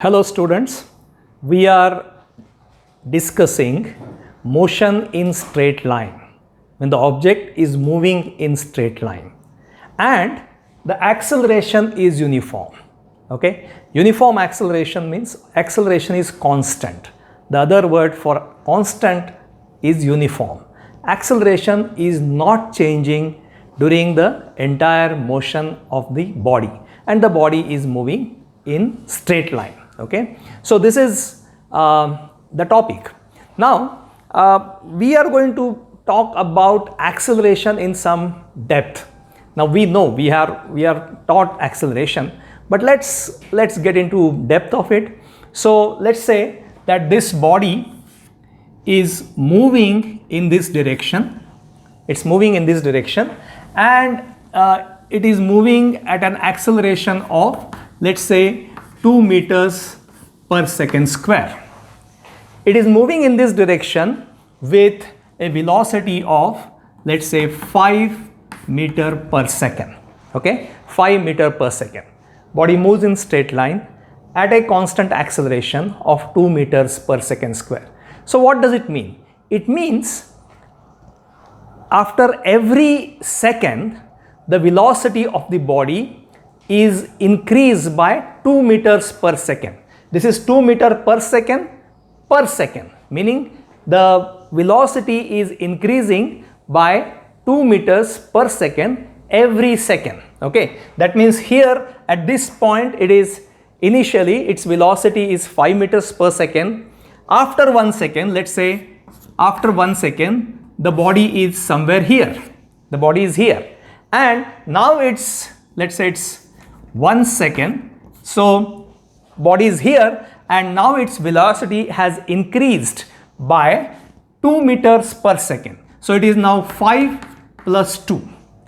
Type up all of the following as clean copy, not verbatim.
Hello students, we are discussing motion in straight line when the object is moving in straight line and the acceleration is uniform. Okay, uniform acceleration means acceleration is constant. The other word for constant is uniform. Acceleration is not changing during the entire motion of the body and the body is moving in straight line. Okay, so this is the topic. Now we are going to talk about acceleration in some depth. Now we know we are taught acceleration, but let's get into depth of it. So let's say that this body is moving in this direction. It's moving in this direction and it is moving at an acceleration of, let's say, 2 meters per second square. It is moving in this direction with a velocity of, let's say, 5 meter per second. Okay, 5 meter per second. Body moves in straight line at a constant acceleration of 2 meters per second square. So what does it mean? It means after every second, the velocity of the body is increased by 2 meters per second. This is 2 meter per second, meaning the velocity is increasing by 2 meters per second every second. Okay, that means here at this point it is initially its velocity is 5 meters per second. After 1 second, let's say after 1 second, the body is somewhere here. The body is here and now it's, let's say it's 1 second. So body is here and now its velocity has increased by 2 meters per second. So it is now 5 plus 2.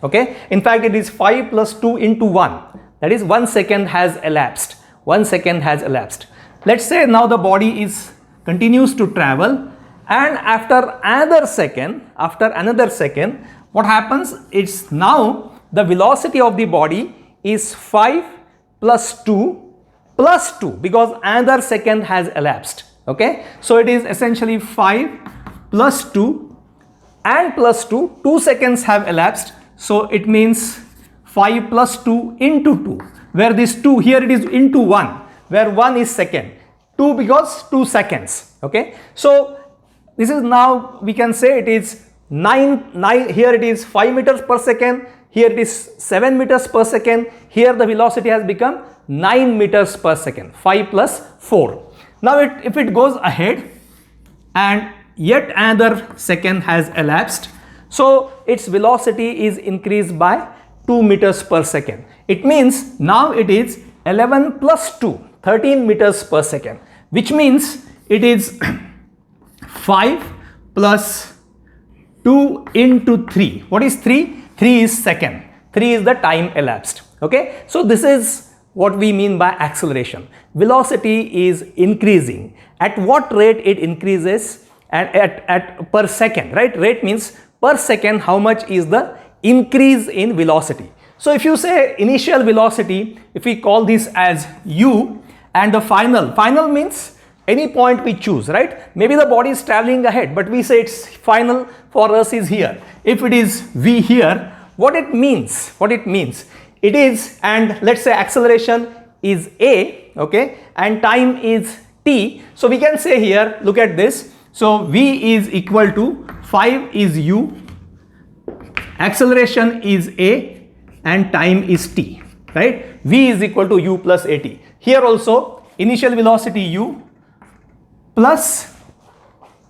Okay, in fact it is 5 plus 2 into 1. That is 1 second has elapsed. 1 second has elapsed. Let's say now the body continues to travel and after another second, what happens? It's now the velocity of the body is 5 plus 2 because another second has elapsed. Okay, so it is essentially 5 plus 2 and plus 2, 2 seconds have elapsed. So it means 5 plus 2 into 2, where this 2 here it is into 1, where 1 is second, 2 because 2 seconds. Okay, so this is now we can say it is 9 here it is 5 meters per second, here it is 7 meters per second, here the velocity has become 9 meters per second, 5 plus 4. Now if it goes ahead and yet another second has elapsed, so its velocity is increased by 2 meters per second. It means now it is 11 plus 2, 13 meters per second, which means it is 5 plus 2 into 3. What is 3? 3 is second. 3 is the time elapsed. Okay, so this is what we mean by acceleration. Velocity is increasing. At what rate it increases? At per second, right? Rate means per second how much is the increase in velocity. So if you say initial velocity, if we call this as u, and the final means any point we choose, right? Maybe the body is traveling ahead, but we say its final for us is here. If it is v here, what it means? It is, and let's say acceleration is a, okay, and time is t. So we can say here, look at this. So v is equal to 5 is u, acceleration is a, and time is t, right? V is equal to u plus at. Here also initial velocity u plus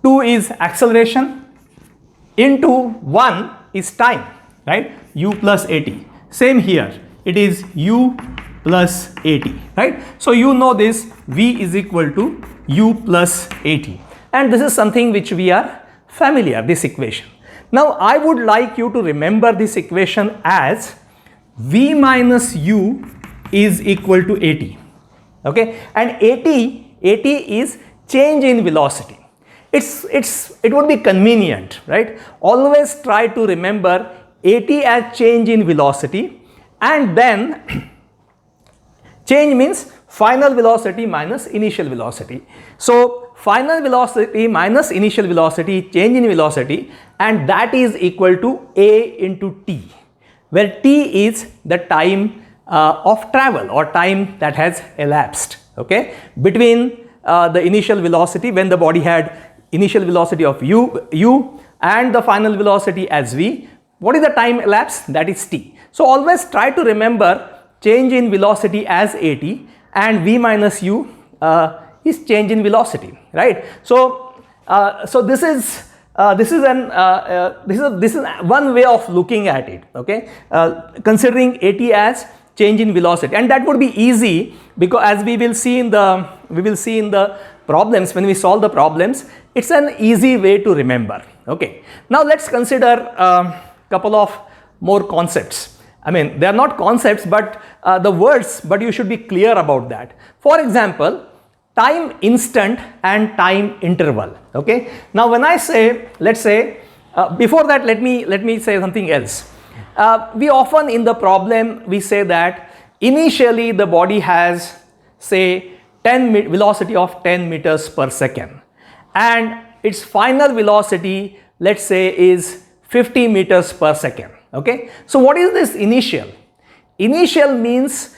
2 is acceleration into 1 is time, right? U plus at. Same here, it is u plus at, right? So you know this v is equal to u plus at, and this is something which we are familiar, this equation. Now I would like you to remember this equation as v minus u is equal to at. Okay, and at is change in velocity. It would be convenient, right? Always try to remember at as change in velocity, and then change means final velocity minus initial velocity. So final velocity minus initial velocity, change in velocity, and that is equal to a into t, where t is the time of travel or time that has elapsed, okay, between the initial velocity when the body had initial velocity of u and the final velocity as v. What is the time elapsed? That is t. So always try to remember change in velocity as at, and v minus u is change in velocity, right? So this is one way of looking at it, okay, considering at as change in velocity, and that would be easy because as we will see in the problems, when we solve the problems, it's an easy way to remember. Okay, now let's consider a couple of more concepts. I mean, they are not concepts but the words, but you should be clear about that. For example, time instant and time interval. Okay, now when I say, let's say, before that let me say something else. We often in the problem we say that initially the body has, say, velocity of 10 meters per second, and its final velocity, let's say, is 50 meters per second. Okay, so what is this initial? Initial means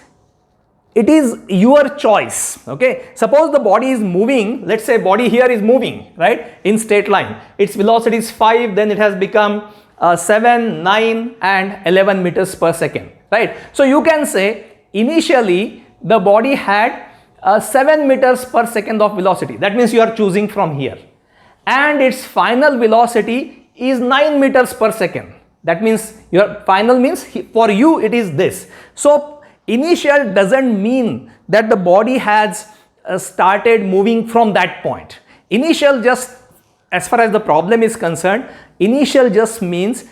it is your choice. Okay, suppose the body is moving, let's say body here is moving, right, in straight line. Its velocity is 5, then it has become 7, 9 and 11 meters per second, right? So you can say initially the body had 7 meters per second of velocity. That means you are choosing from here, and its final velocity is 9 meters per second. That means your final means for you it is this. So initial doesn't mean that the body has started moving from that point. Initial, just as far as the problem is concerned, initial just means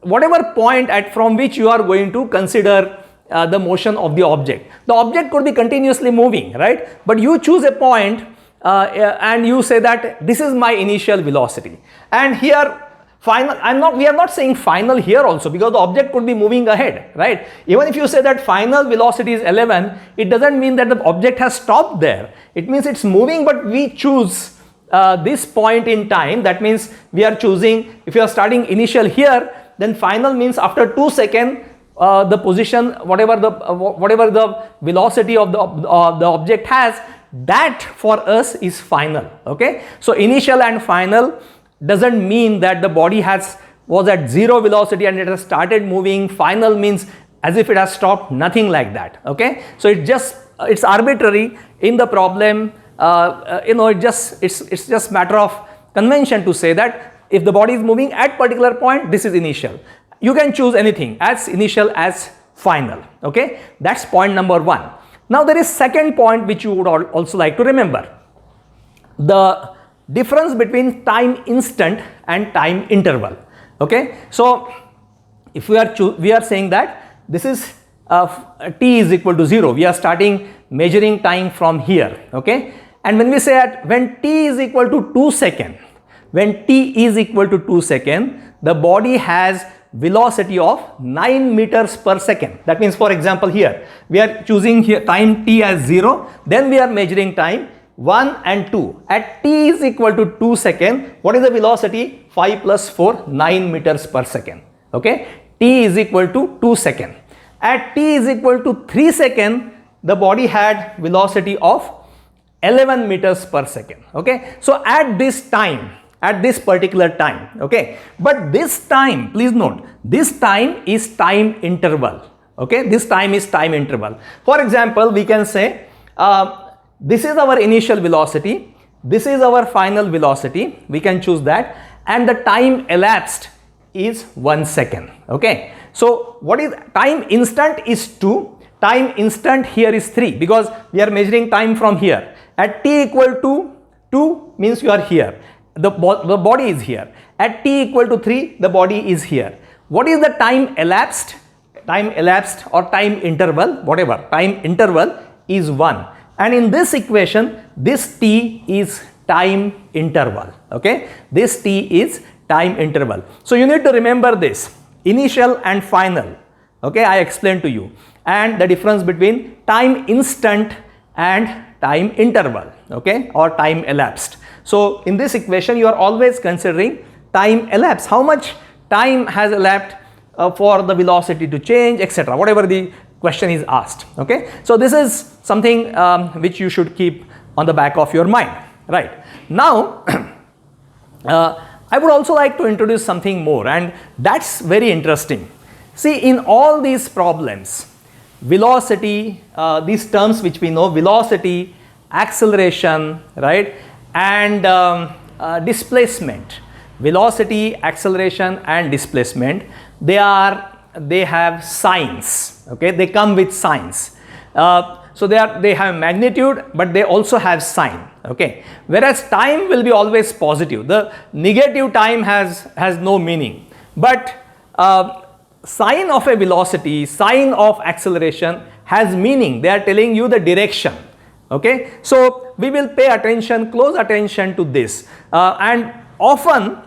whatever point from which you are going to consider the motion of the object. The object could be continuously moving, right? But you choose a point and you say that this is my initial velocity, and here final, we are not saying final here also, because the object could be moving ahead, right? Even if you say that final velocity is 11, it doesn't mean that the object has stopped there. It means it's moving, but we choose this point in time. That means we are choosing, if you are starting initial here, then final means after 2 seconds the position, whatever the velocity of the object has, that for us is final. Okay, so initial and final doesn't mean that the body was at 0 velocity and it has started moving. Final means as if it has stopped, nothing like that. Okay, so it's arbitrary in the problem. It's just matter of convention to say that if the body is moving at particular point, this is initial. You can choose anything as initial as final. Okay, that's point number 1. Now there is second point which you would also like to remember: the difference between time instant and time interval. Okay, so if we are saying that this is t is equal to 0, we are starting measuring time from here. Okay, and when we say that when t is equal to 2 seconds, the body has velocity of 9 meters per second. That means, for example, here we are choosing here time t as 0, then we are measuring time 1 and 2. At t is equal to 2 seconds, what is the velocity? 5 plus 4, 9 meters per second. Okay, t is equal to 2 seconds. At t is equal to 3 seconds, the body had velocity of 11 meters per second. Okay, so at this time, at this particular time, okay, but this time, please note, this time is time interval. Okay, this time is time interval. For example, we can say this is our initial velocity, this is our final velocity, we can choose that, and the time elapsed is 1 second. Okay, so what is time instant is 2, time instant here is 3, because we are measuring time from here. At t equal to 2 means you are here, the body is here. At t equal to 3, the body is here. What is the time elapsed? Time elapsed or time interval, whatever, time interval is 1. And in this equation, this t is time interval. Okay, this t is time interval. So you need to remember this, initial and final. Okay, I explained to you, and the difference between time instant and time interval, okay, or time elapsed. So in this equation you are always considering time elapsed, how much time has elapsed for the velocity to change, etc., whatever the question is asked, okay. So this is something which you should keep on the back of your mind, right. Now I would also like to introduce something more, and that's very interesting. See, in all these problems, velocity, these terms which we know, velocity, acceleration, right, and displacement, velocity, acceleration and displacement, they have signs, okay, they come with signs. So they have magnitude, but they also have sign, okay, whereas time will be always positive. The negative time has no meaning, but sign of a velocity, sign of acceleration has meaning. They are telling you the direction, okay. So we will pay attention, close attention to this, and often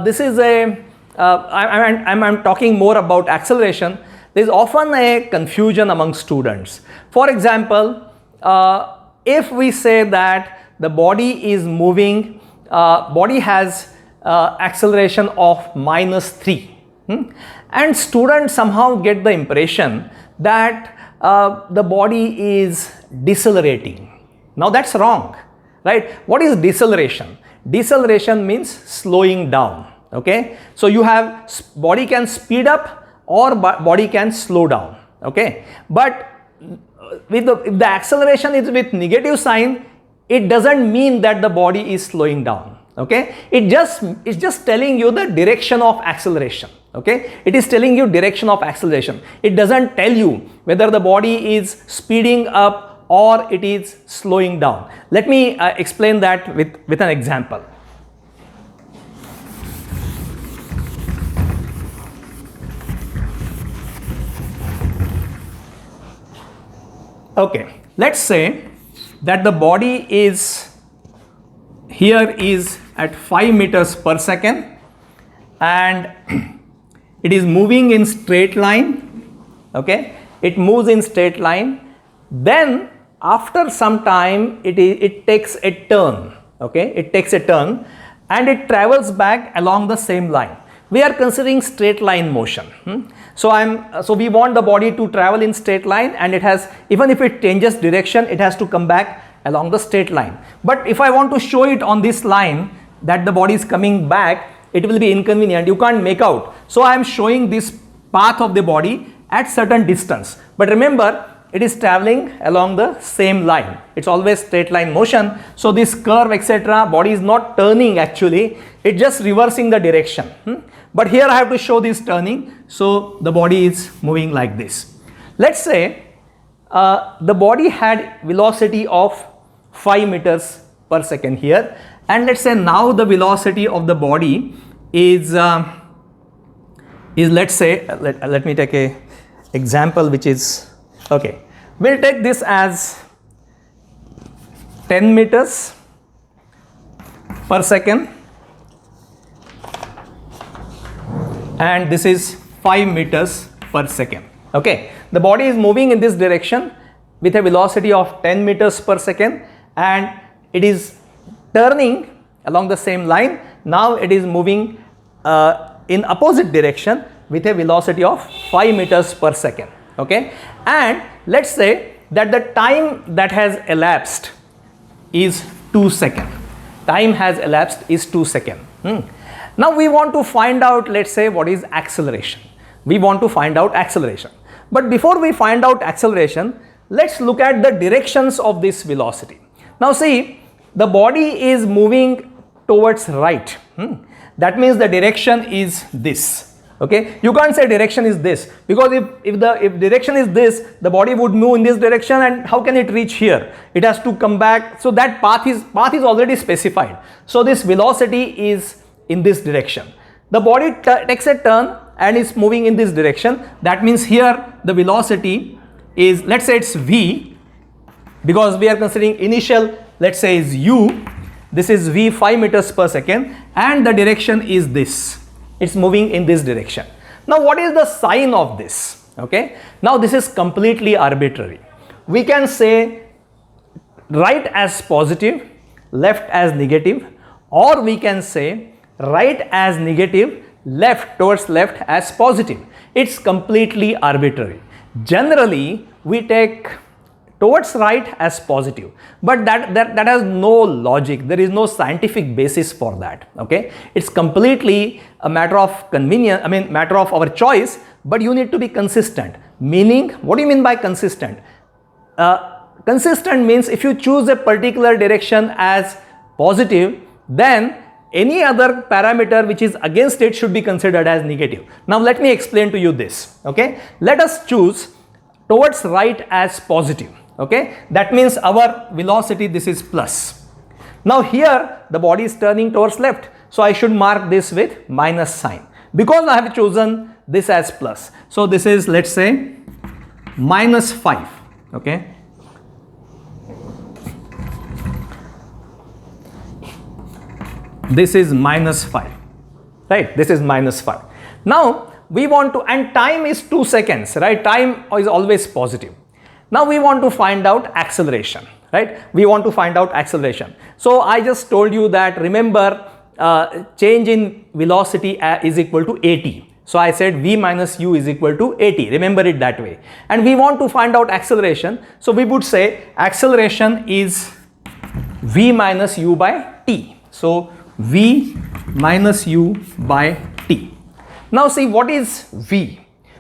this is a I'm talking more about acceleration. There is often a confusion among students. For example, if we say that the body is moving, body has acceleration of -3, and students somehow get the impression that the body is decelerating. Now that's wrong, right? What is deceleration? Deceleration means slowing down, okay. So you have body can speed up or body can slow down, okay. But if the acceleration is with negative sign, it doesn't mean that the body is slowing down, okay. It's just telling you the direction of acceleration, okay. It is telling you direction of acceleration. It doesn't tell you whether the body is speeding up or it is slowing down. Let me explain that with an example. Okay, let's say that the body is at 5 meters per second and it is moving in straight line, okay. It moves in straight line, then after some time it takes a turn, okay. It takes a turn and it travels back along the same line. We are considering straight line motion. So we want the body to travel in straight line, and it has, even if it changes direction, it has to come back along the straight line. But if I want to show it on this line that the body is coming back, it will be inconvenient. You can't make out. So I am showing this path of the body at certain distance. But remember, it is traveling along the same line. It's always straight line motion. So this curve, etc., body is not turning actually. It's just reversing the direction. But here I have to show this turning. So the body is moving like this. Let's say the body had velocity of 5 meters per second here. And let's say now the velocity of the body is let's say, let me take a example which is, okay, we'll take this as 10 meters per second and this is 5 meters per second, okay. The body is moving in this direction with a velocity of 10 meters per second and it is turning along the same line. Now it is moving in opposite direction with a velocity of 5 meters per second, okay. And let's say that the time that has elapsed is 2 seconds. Time has elapsed is 2 seconds. Now we want to find out, let's say, what is acceleration. We want to find out acceleration. But before we find out acceleration, let's look at the directions of this velocity. Now see, the body is moving towards right. That means the direction is this. Okay, you can't say direction is this, because if direction is this, the body would move in this direction, and how can it reach here? It has to come back. So that path is already specified. So this velocity is in this direction. The body takes a turn and is moving in this direction. That means here the velocity is, let's say it's v, because we are considering initial, let's say is u. This is v, 5 meters per second, and the direction is this. It's moving in this direction. Now what is the sign of this? Okay, now this is completely arbitrary. We can say right as positive, left as negative, or we can say right as negative, left towards left as positive. It's completely arbitrary. Generally, we take towards right as positive, but that has no logic. There is no scientific basis for that. Okay, it's completely a matter of convenience, I mean matter of our choice, but you need to be consistent. Meaning, what do you mean by consistent? Consistent means if you choose a particular direction as positive, then any other parameter which is against it should be considered as negative. Now let me explain to you this. Okay, let us choose towards right as positive. Okay, that means our velocity, this is plus. Now here the body is turning towards left, so I should mark this with minus sign because I have chosen this as plus. So this is, let's say, minus 5. Okay, this is minus 5, right? This is minus 5. Now we want to, and time is 2 seconds, right? Time is always positive. Now we want to find out acceleration, right? We want to find out acceleration. So I just told you that, remember, change in velocity is equal to AT. So I said V minus U is equal to AT. Remember it that way. And we want to find out acceleration. So we would say acceleration is V minus U by T. So V minus U by T. Now see, what is V?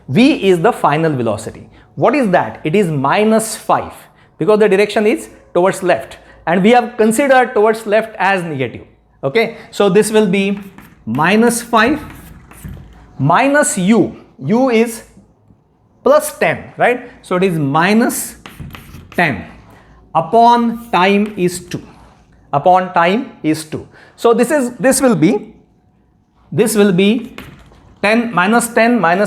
V is the final velocity. What is that? It is minus 5 because the direction is towards left and we have considered towards left as negative. Okay, so this will be minus 5 minus U. U is plus 10, right? So it is minus 10 upon time is 2. Upon time is 2. So this will be 10 minus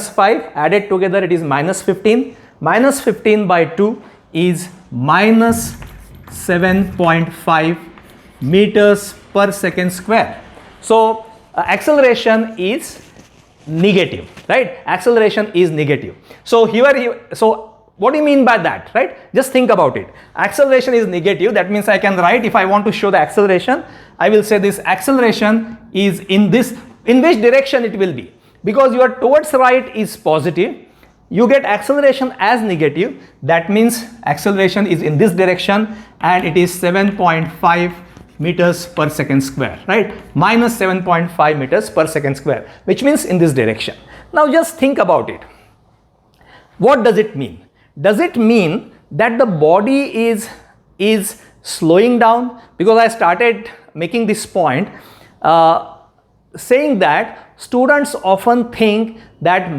5 added together, it is minus 15. Minus 15 by 2 is minus 7.5 meters per second square. So acceleration is negative, right? Acceleration is negative. So so what do you mean by that, right? Just think about it. Acceleration is negative. That means I can write, if I want to show the acceleration, I will say this acceleration is in which direction it will be. Because your towards right is positive, you get acceleration as negative. That means acceleration is in this direction and it is 7.5 meters per second square, right? Minus 7.5 meters per second square, which means in this direction. Now just think about it. What does it mean? Does it mean that the body is slowing down? Because I started making this point saying that students often think that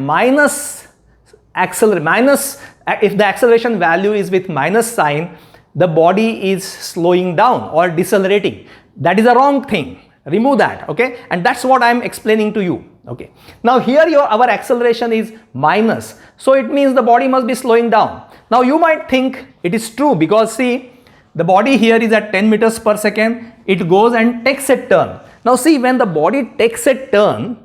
if the acceleration value is with minus sign, the body is slowing down or decelerating. That is a wrong thing. Remove that, okay? And that's what I am explaining to you, okay? Now here our acceleration is minus, so it means the body must be slowing down. Now you might think it is true because see, the body here is at 10 meters per second, it goes and takes a turn. Now see, when the body takes a turn,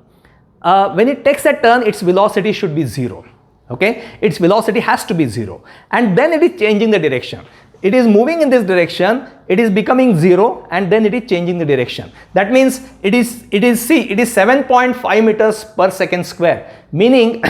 its velocity should be 0. Okay, its velocity has to be 0 and then it is changing the direction. It is moving in this direction, it is becoming 0 and then it is changing the direction. That means it is 7.5 meters per second square, meaning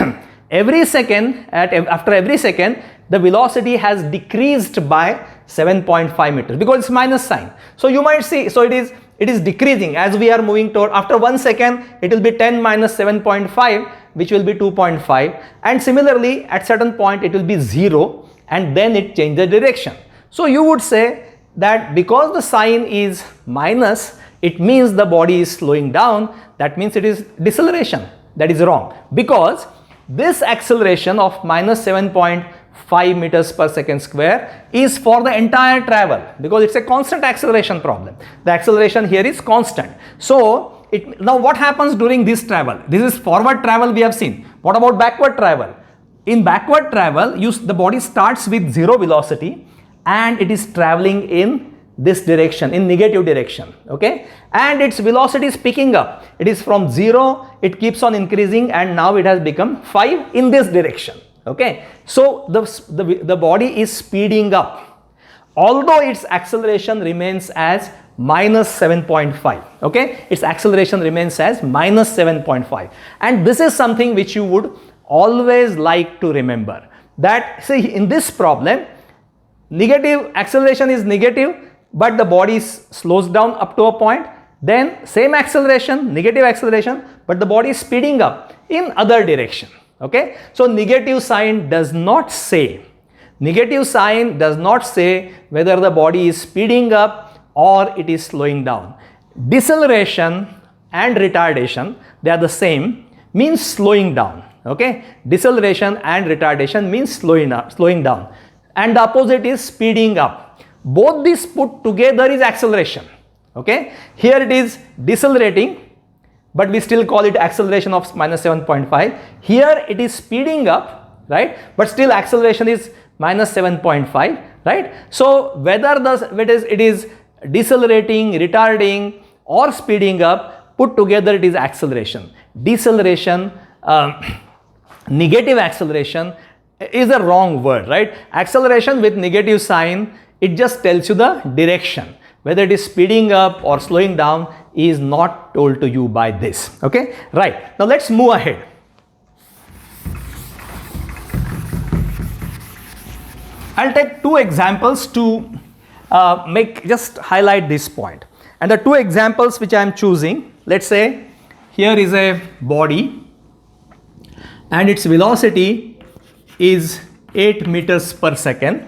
every second, after every second, the velocity has decreased by 7.5 meters because it's minus sign. So you might see, so it is decreasing as we are moving toward, after 1 second it will be 10 minus 7.5, which will be 2.5, and similarly at certain point it will be 0 and then it changes the direction. So you would say that because the sign is minus, it means the body is slowing down. That means it is deceleration. That is wrong, because this acceleration of minus 7.5 meters per second square is for the entire travel, because it's a constant acceleration problem. The acceleration here is constant. So now what happens during this travel? This is forward travel we have seen. What about backward travel? In backward travel, the body starts with 0 velocity and it is traveling in this direction, in negative direction, okay, and its velocity is picking up. It is from 0, it keeps on increasing and now it has become 5 in this direction, okay. So the body is speeding up. although its acceleration remains as minus 7.5. Okay, its acceleration remains as minus 7.5, and this is something which you would always like to remember, that see in this problem negative acceleration is negative, but the body slows down up to a point. Then same acceleration, negative acceleration, but the body is speeding up in other direction. Okay, so negative sign does not say whether the body is speeding up or it is slowing down. Deceleration and retardation, they are the same, means slowing down. Okay, deceleration and retardation means slowing down, and the opposite is speeding up. Both these put together is acceleration. Okay, here it is decelerating, but we still call it acceleration of minus 7.5. Here it is speeding up, right, but still acceleration is minus 7.5, right. So whether it is decelerating, retarding or speeding up, put together it is acceleration. Deceleration, negative acceleration is a wrong word, right. Acceleration with negative sign, it just tells you the direction. Whether it is speeding up or slowing down is not told to you by this. Okay, right. Now let's move ahead. I'll take two examples to just highlight this point. And the two examples which I am choosing, let's say here is a body and its velocity is 8 meters per second.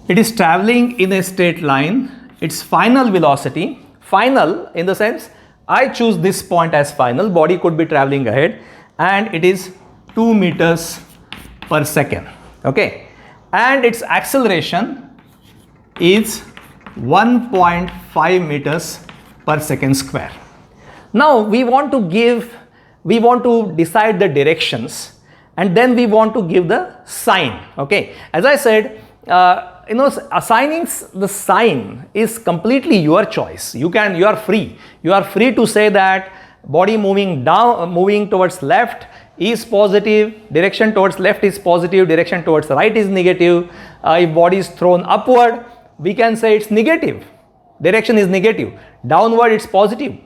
It is traveling in a straight line. Its final velocity, final in the sense I choose this point as final, body could be traveling ahead, and it is 2 meters per second. Okay, and its acceleration is 1.5 meters per second square. Now we want to decide the directions, and then we want to give the sign. Okay, as I said, assigning the sign is completely your choice. You are free to say that body moving towards left is positive, direction towards left is positive, direction towards right is negative. If body is thrown upward, we can say it's negative, direction is negative. Downward it's positive.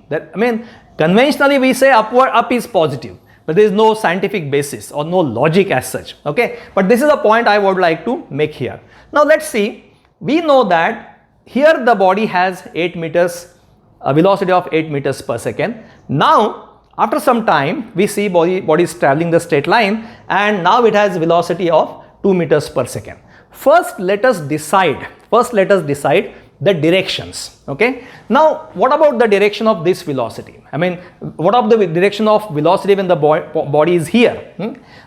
Conventionally we say up is positive, but there is no scientific basis or no logic as such. Okay, but this is a point I would like to make here. Now let's see, we know that here the body has 8 meters, a velocity of 8 meters per second. Now after some time we see body is traveling the straight line, and now it has velocity of 2 meters per second. First let us decide the directions. Okay, now what about the direction of this velocity? What of the direction of velocity when the body is here?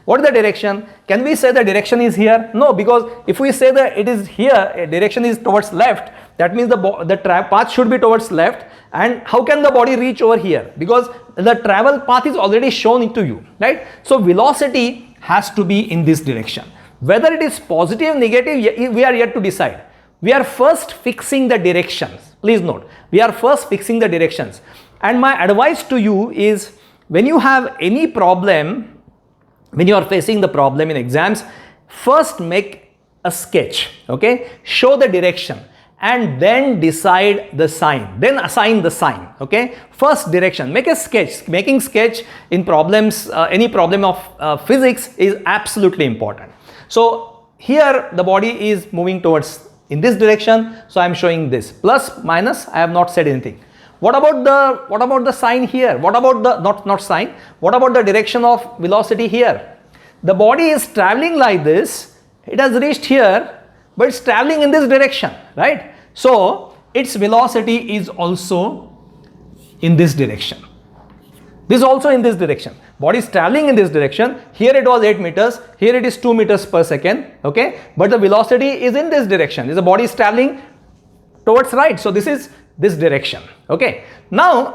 What is the direction? Can we say the direction is here? No, because if we say that it is here, direction is towards left, that means the path should be towards left. And how can the body reach over here? Because the travel path is already shown to you, right? So velocity has to be in this direction. Whether it is positive, negative, we are yet to decide. We are first fixing the directions. Please note, we are first fixing the directions. And my advice to you is, when you have any problem, when you are facing the problem in exams, first make a sketch. Okay, show the direction and then decide the sign, then assign the sign. Okay, first direction, make a sketch. Making sketch in problems, any problem of physics is absolutely important. So here the body is moving towards in this direction, so I am showing this plus minus. I have not said anything. What about the sign here? What about the not sign? What about the direction of velocity here? The body is traveling like this. It has reached here, but it's traveling in this direction, right? So its velocity is also in this direction. This is also in this direction. Body is traveling in this direction. Here it was 8 meters. Here it is 2 meters per second. Okay, but the velocity is in this direction. The body is traveling towards right. So this is this direction. Okay, now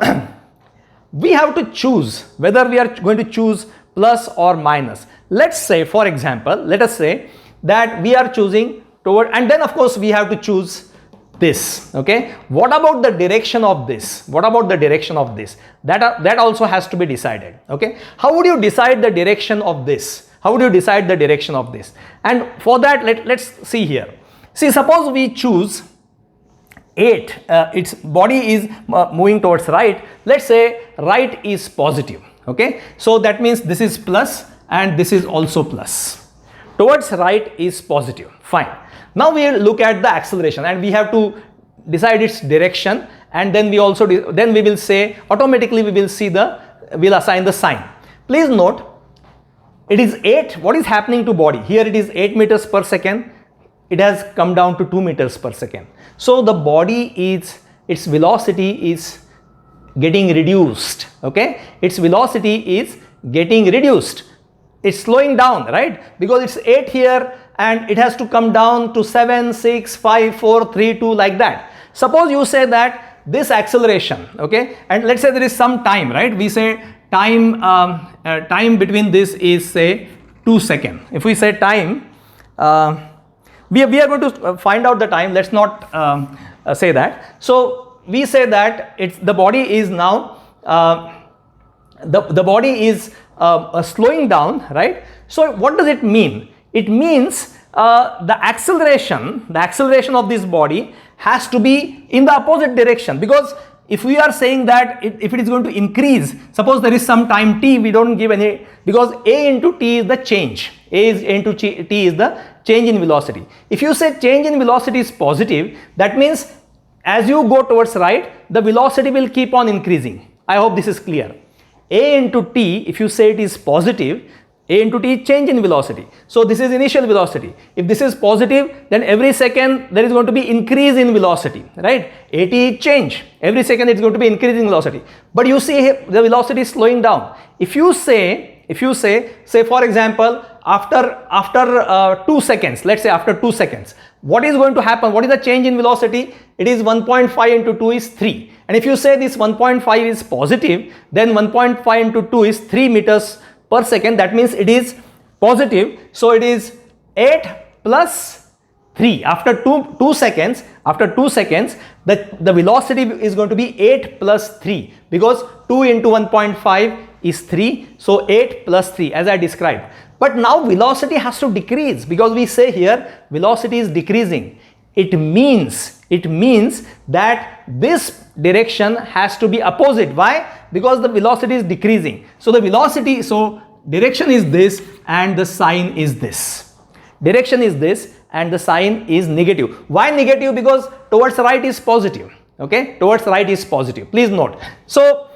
we have to choose whether we are going to choose plus or minus. Let's say, for example, let us say that we are choosing toward, and then of course we have to choose this. Okay, what about the direction of this? What about the direction of this? That also has to be decided. Okay, how would you decide the direction of this? How would you decide the direction of this? And for that, let's see here. See, suppose we choose 8, its body is moving towards right. Let's say right is positive. Okay, so that means this is plus and this is also plus. Towards right is positive. Fine. Now we will look at the acceleration and we have to decide its direction, and then we also then we will say automatically we will see we'll assign the sign. Please note, it is 8. What is happening to body? Here it is 8 meters per second. It has come down to 2 meters per second. So the body its velocity is getting reduced. Okay, its velocity is getting reduced. It's slowing down, right? Because it's 8 here and it has to come down to 7, 6, 5, 4, 3, 2, like that. Suppose you say that this acceleration, okay, and let's say there is some time, right? We say time between this is say 2 seconds. If we say time, we are going to find out the time. Let's not say that. So we say that the body is now the body is slowing down, right? So what does it mean? It means the acceleration of this body has to be in the opposite direction, because if we are saying that if it is going to increase, suppose there is some time t, we don't give any, because a into t is the change. Into t is the change in velocity. If you say change in velocity is positive, that means as you go towards right, the velocity will keep on increasing. I hope this is clear. A into t, if you say it is positive, a into t change in velocity. So this is initial velocity. If this is positive, then every second there is going to be increase in velocity, right? At is change. Every second it's going to be increasing velocity. But you see here the velocity is slowing down. If you say for example, after 2 seconds, let's say after 2 seconds, what is going to happen? What is the change in velocity? It is 1.5 into 2 is 3. And if you say this 1.5 is positive, then 1.5 into 2 is 3 meters per second. That means it is positive. So it is 8 plus 3. After 2 seconds, the velocity is going to be 8 plus 3, because 2 into 1.5 is 3. So 8 plus 3 as I described. But now velocity has to decrease, because we say here velocity is decreasing. It means that this direction has to be opposite. Why? Because the velocity is decreasing. So direction is this and the sign is this. Direction is this and the sign is negative. Why negative? Because towards right is positive. Okay, towards right is positive. Please note. So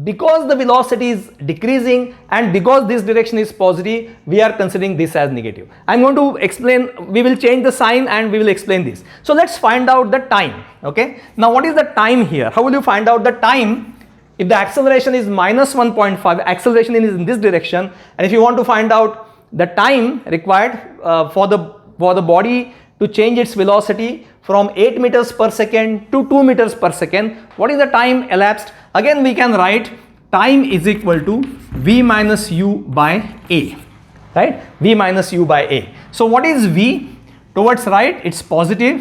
because the velocity is decreasing and because this direction is positive, we are considering this as negative. I'm going to explain, we will change the sign and we will explain this. So let's find out the time. Okay, now what is the time here? How will you find out the time? If the acceleration is minus 1.5, acceleration is in this direction, and if you want to find out the time required for the body to change its velocity from 8 meters per second to 2 meters per second, what is the time elapsed? Again we can write time is equal to v minus u by a, right? V minus u by a. So what is v? Towards right it's positive,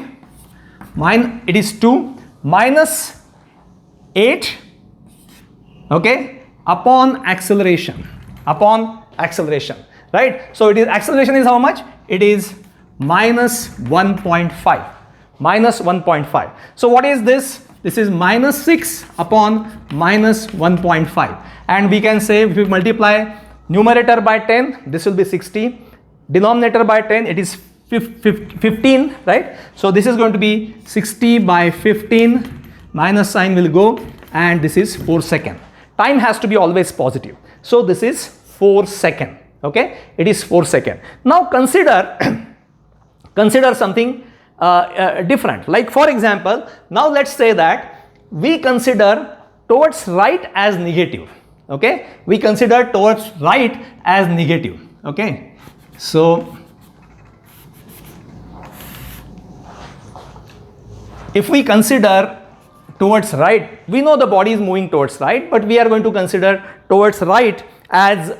it is 2 minus 8, okay, upon acceleration, right? So it is, acceleration is how much? It is minus 1.5. So what is this? This is minus 6 upon minus 1.5. And we can say if we multiply numerator by 10, this will be 60. Denominator by 10, it is 15, right? So this is going to be 60 by 15, minus sign will go, and this is 4 seconds. Time has to be always positive. So this is 4 seconds. Okay, it is 4 seconds. Now consider something different. Like for example, now let's say that we consider towards right as negative. Okay, we consider towards right as negative. Okay, so if we consider towards right, we know the body is moving towards right, but we are going to consider towards right as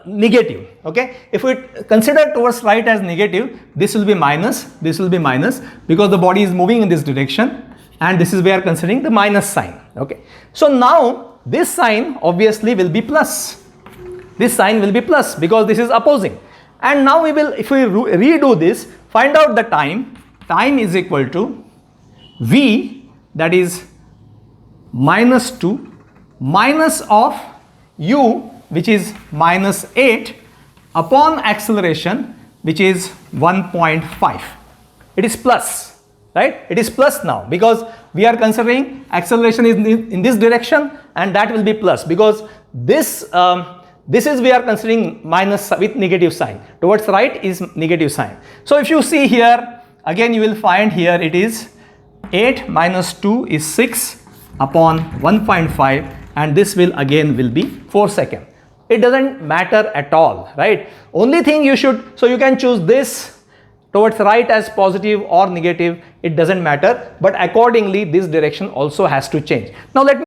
negative. Okay, if we consider towards right as negative, this will be minus, because the body is moving in this direction, and this is where considering the minus sign. Okay, so now this sign obviously will be plus. This sign will be plus because this is opposing. And now we will, if we redo this, find out the time. time is equal to v, that is minus 2 minus of u, which is minus 8 upon acceleration, which is 1.5. It is plus, right? It is plus now because we are considering acceleration is in this direction, and that will be plus because this is we are considering minus with negative sign. Towards right is negative sign. So if you see here, again you will find here it is 8 minus 2 is 6 upon 1.5, and this will be 4 seconds. It doesn't matter at all, right? Only thing you should, so you can choose this towards right as positive or negative, it doesn't matter, but accordingly this direction also has to change. Now let me